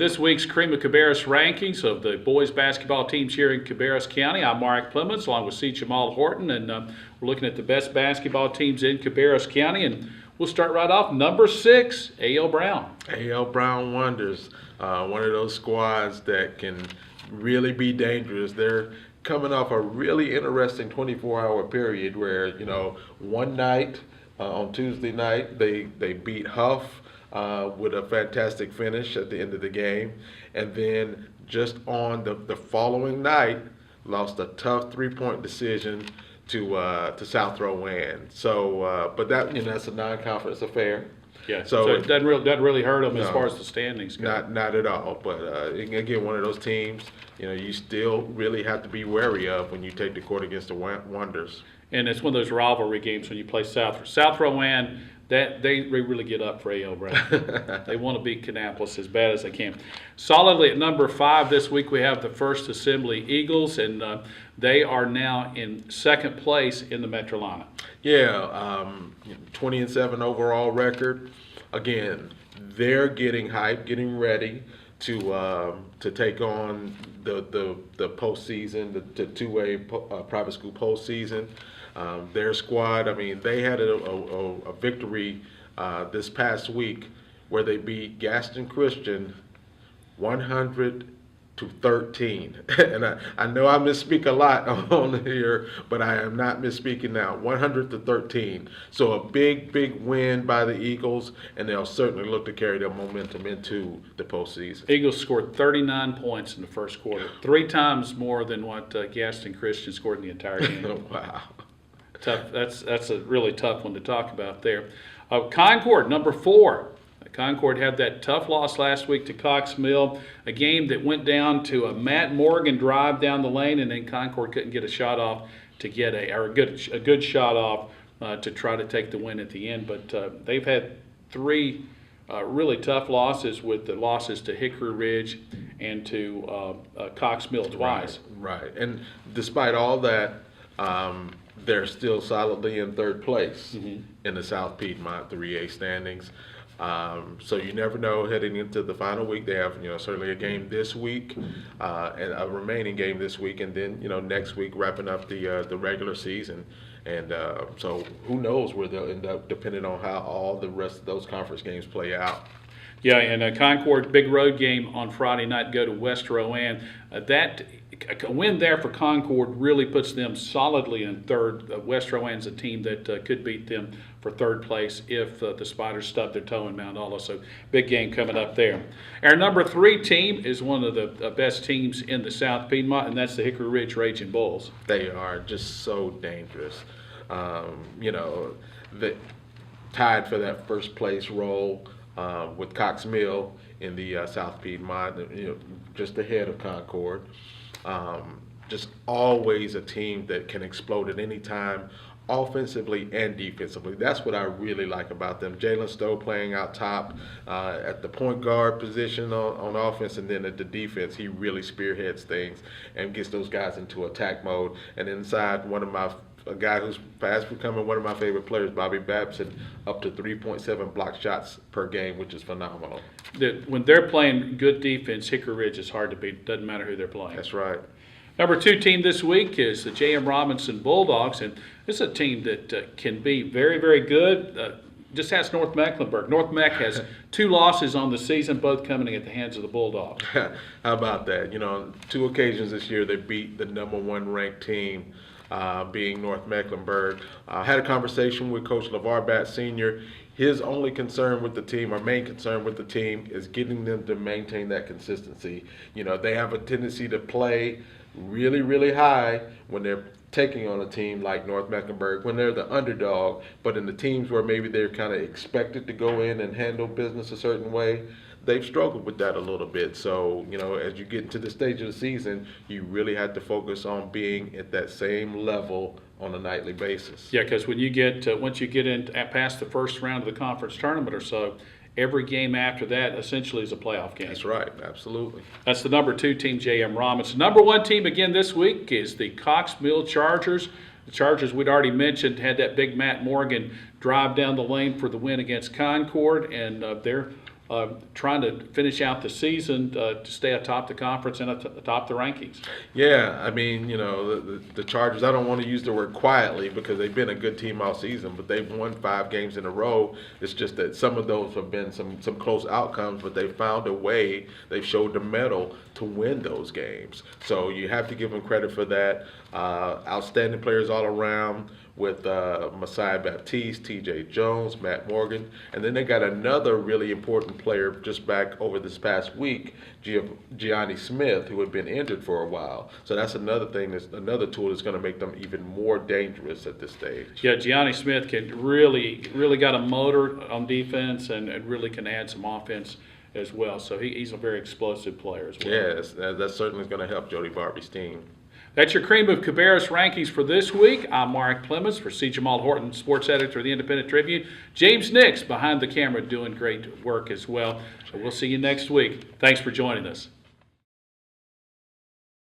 this week's Cream of Cabarrus rankings of the boys basketball teams here in Cabarrus County. I'm Mark Plemmons along with C.Jemal Horton, and we're looking at the best basketball teams in Cabarrus County. And we'll start right off. Number 6, A.L. Brown. A.L. Brown Wonders, one of those squads that can really be dangerous. They're coming off a really interesting 24-hour period where, one night, on Tuesday night, they beat Huff with a fantastic finish at the end of the game. And then just on the following night, lost a tough three-point decision to South Rowan. So, but that's a non-conference affair. Yeah, so it doesn't really hurt them as far as the standings go. Not at all. But again, one of those teams, you still really have to be wary of when you take the court against the Wonders. And it's one of those rivalry games when you play South Rowan. That they really get up for A.L. Brown. They want to beat Kannapolis as bad as they can. Solidly at number 5 this week, we have the First Assembly Eagles, and they are now in second place in the Metrolina. Yeah, 20-7 overall record. Again, they're getting hyped, getting ready to take on the postseason, the 2A private school postseason. Their squad, they had a victory this past week where they beat Gaston Christian 100-13. And I know I misspeak a lot on here, but I am not misspeaking now. 100-13. So a big win by the Eagles, and they'll certainly look to carry their momentum into the postseason. Eagles scored 39 points in the first quarter, 3 times more than what Gaston Christian scored in the entire game. Wow. Tough. That's a really tough one to talk about there. Concorde, number 4. Concorde had that tough loss last week to Cox Mill, a game that went down to a Matt Morgan drive down the lane, and then Concorde couldn't get a shot off to get a good shot off to try to take the win at the end. But they've had 3 really tough losses, with the losses to Hickory Ridge and to Cox Mill twice. Right. And despite all that, they're still solidly in third place in the South Piedmont 3A standings. So you never know heading into the final week. They have, certainly a game this week and a remaining game this week, and then, next week wrapping up the regular season. And so who knows where they'll end up, depending on how all the rest of those conference games play out. Yeah, and Concorde, big road game on Friday night, go to West Rowan. A win there for Concorde really puts them solidly in third. West Rowan's a team that could beat them for third place if the Spiders stub their toe in Mount Olive. So big game coming up there. Our number 3 team is one of the best teams in the South Piedmont, and that's the Hickory Ridge Raging Bulls. They are just so dangerous. They tied for that first place role with Cox Mill in the South Piedmont, just ahead of Concorde. Just always a team that can explode at any time, offensively and defensively. That's what I really like about them. Jalen Stowe playing out top at the point guard position on offense, and then at the defense, he really spearheads things and gets those guys into attack mode. And inside, a guy who's fast becoming one of my favorite players, Bobby Babson, up to 3.7 block shots per game, which is phenomenal. When they're playing good defense, Hickory Ridge is hard to beat. Doesn't matter who they're playing. That's right. Number 2 team this week is the J.M. Robinson Bulldogs, and this is a team that can be very, very good. Just ask North Mecklenburg. North Meck has 2 losses on the season, both coming at the hands of the Bulldogs. How about that? 2 occasions this year they beat the number 1 ranked team, being North Mecklenburg. I had a conversation with Coach LeVar Bat Sr. His only concern with the team, or main concern with the team, is getting them to maintain that consistency. They have a tendency to play really, really high when they're taking on a team like North Mecklenburg, when they're the underdog, but in the teams where maybe they're kind of expected to go in and handle business a certain way, they've struggled with that a little bit. So, as you get into the stage of the season, you really have to focus on being at that same level on a nightly basis. Yeah, because when you get once you get in past the first round of the conference tournament or so, every game after that essentially is a playoff game. That's right, absolutely. That's the number 2 team, J.M. Robinson. Number 1 team again this week is the Cox Mill Chargers. The Chargers, we'd already mentioned, had that big Matt Morgan drive down the lane for the win against Concorde, and they're trying to finish out the season to stay atop the conference and atop the rankings. Yeah, I mean, the Chargers, I don't want to use the word quietly because they've been a good team all season, but they've won 5 games in a row. It's just that some of those have been some close outcomes, but they found a way, they've showed the mettle to win those games. So you have to give them credit for that. Outstanding players all around with Messiah Baptiste, T.J. Jones, Matt Morgan, and then they got another really important player just back over this past week, Gianni Smith, who had been injured for a while. So that's another thing, another tool that's going to make them even more dangerous at this stage. Yeah, Gianni Smith can really got a motor on defense and really can add some offense as well. So he's a very explosive player as well. Yes, that certainly is going to help Jody Varby's team. That's your Cream of Cabarrus rankings for this week. I'm Mark Plemmons for C.Jemal Horton, sports editor of the Independent Tribune. James Nix behind the camera doing great work as well. So we'll see you next week. Thanks for joining us.